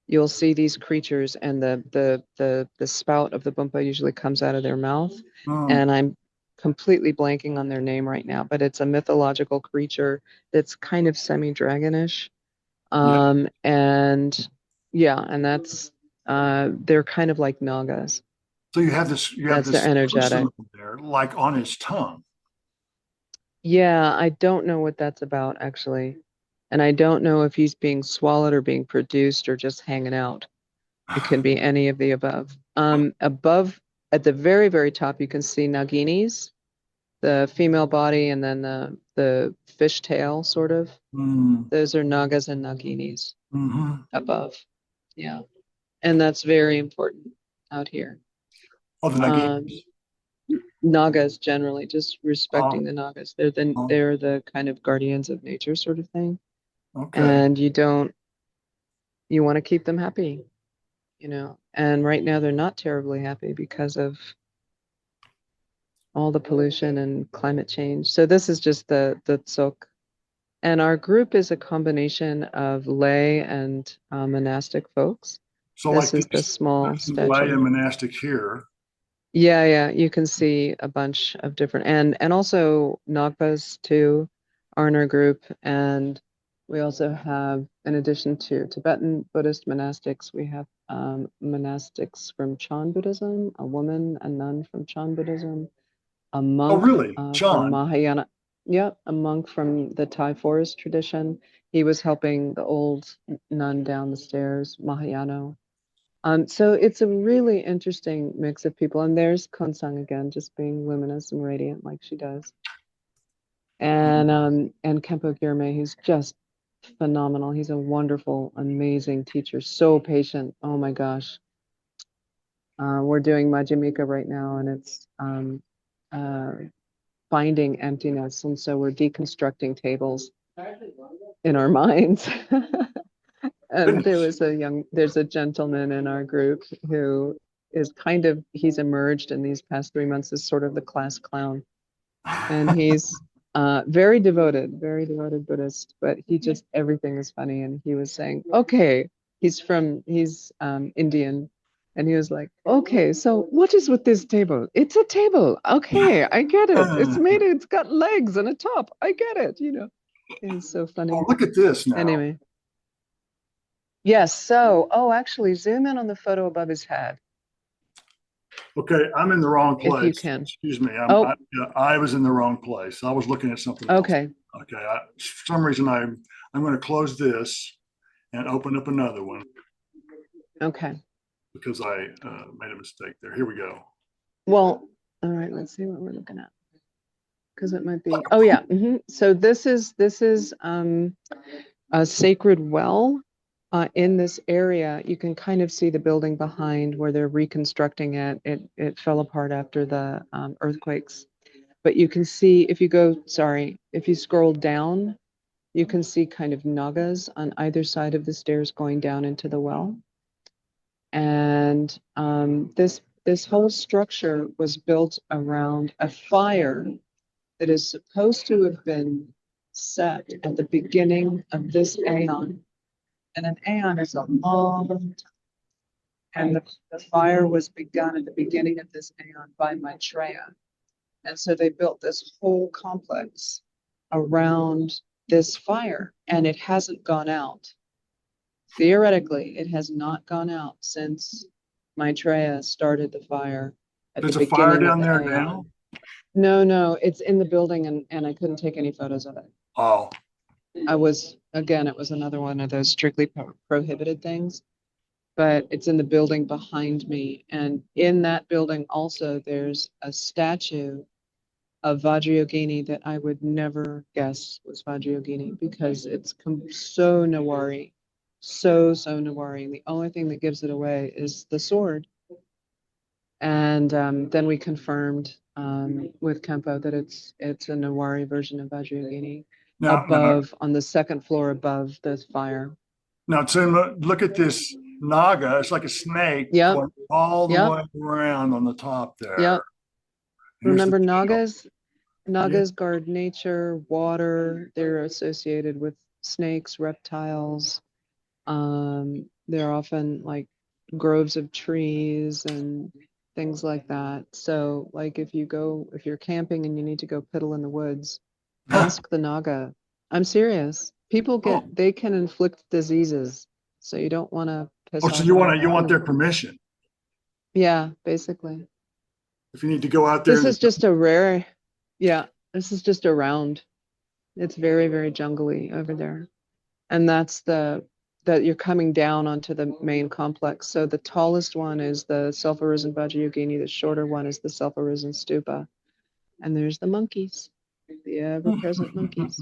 you'll see these creatures, and the spout of the bumpa usually comes out of their mouth. And I'm completely blanking on their name right now, but it's a mythological creature that's kind of semi-dragonish. And that's they're kind of like nagas. So you have this energetic there, like on his tongue. Yeah, I don't know what that's about, actually. And I don't know if he's being swallowed or being produced or just hanging out. It can be any of the above. Above, at the very, very top, you can see naginis, the female body, and then the fish tail, sort of. Those are nagas and naginis above. Yeah. And that's very important out here. Oh, the naginis. Nagas generally, just respecting the nagas. They're the kind of guardians of nature, sort of thing. Okay. And you want to keep them happy, And right now they're not terribly happy because of all the pollution and climate change. So this is just the tsok. And our group is a combination of lay and monastic folks. So this like is the small statue. lay and monastic here. Yeah, yeah, you can see a bunch of different and also Nagpas too are in our group, and we also have, in addition to Tibetan Buddhist monastics, we have monastics from Chan Buddhism, a woman, a nun from Chan Buddhism, a Oh, monk really? from John? Mahayana, yeah, a monk from the Thai forest tradition. He was helping the old nun down the stairs, Mahayana. So it's a really interesting mix of people. And there's Konsang again, just being luminous and radiant like she does. And Kempo Gyurme, who's just phenomenal. He's a wonderful, amazing teacher, so patient. Oh my gosh. We're doing Majjhimika right now, and it's uh, finding emptiness. And so we're deconstructing tables in our minds. And Goodness. there's a gentleman in our group who is he's emerged in these past 3 months as sort of the class clown. And he's very devoted Buddhist, but everything is funny. And he was saying, okay, he's Indian. And he was like, okay, so what is with this table? It's a table. Okay, I get it. It's got legs and a top. I get it, It's so funny. Oh, look at this now. Anyway. Yes, so, actually, zoom in on the photo above his head, Okay, I'm in the wrong if you place. can. Excuse me. Oh. I was in the wrong place. I was looking at something else. Okay, Okay. For some reason, I'm going to close this and open up another one okay. because I made a mistake there. Here we go. Well, all right, let's see what we're looking at. Because it might be, oh yeah. So this is a sacred well in this area. You can kind of see the building behind where they're reconstructing it. It fell apart after the earthquakes. But you can see, if you scroll down, you can see kind of nagas on either side of the stairs going down into the well. And this whole structure was built around a fire that is supposed to have been set at the beginning of this aeon. And an aeon is a long time. And the fire was begun at the beginning of this aeon by Maitreya. And so they built this whole complex around this fire, and it hasn't gone out. Theoretically, it has not gone out since Maitreya started the fire at There's the a fire beginning down of the there aeon. now. No, it's in the building, and I couldn't take any photos of it. Oh, It was another one of those strictly prohibited things, but it's in the building behind me. And in that building also, there's a statue of Vajrayogini that I would never guess was Vajrayogini because it's so Nawari, so Nawari. The only thing that gives it away is the sword. And then we confirmed with Kempo that it's a Nawari version of Vajrayogini on the second floor above the fire. Now, Tsunma, look at this naga. It's like a snake going all the way around on the top there. Yep. Remember Nagas? Yeah. Guard nature, water. They're associated with snakes, reptiles. They're often like groves of trees and things like that. So, like if you're camping and you need to go piddle in the woods, ask the Naga. I'm serious. People they can inflict diseases, so you don't want to piss off. So you want their permission? Yeah, basically. If you need to go out there. This is just around. It's very, very jungly over there. And that's that you're coming down onto the main complex. So the tallest one is the self-arisen Vajrayogini, the shorter one is the self-arisen Stupa. And there's the monkeys, the ever-present monkeys.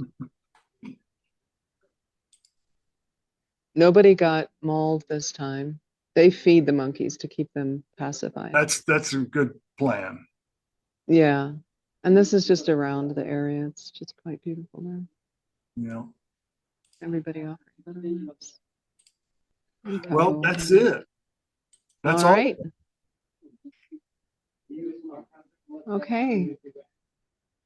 Nobody got mauled this time. They feed the monkeys to keep them pacified. That's a good plan. Yeah. And this is just around the area. It's just quite beautiful there. Yeah. Everybody offering. Well, that's it. That's all. Right. Okay.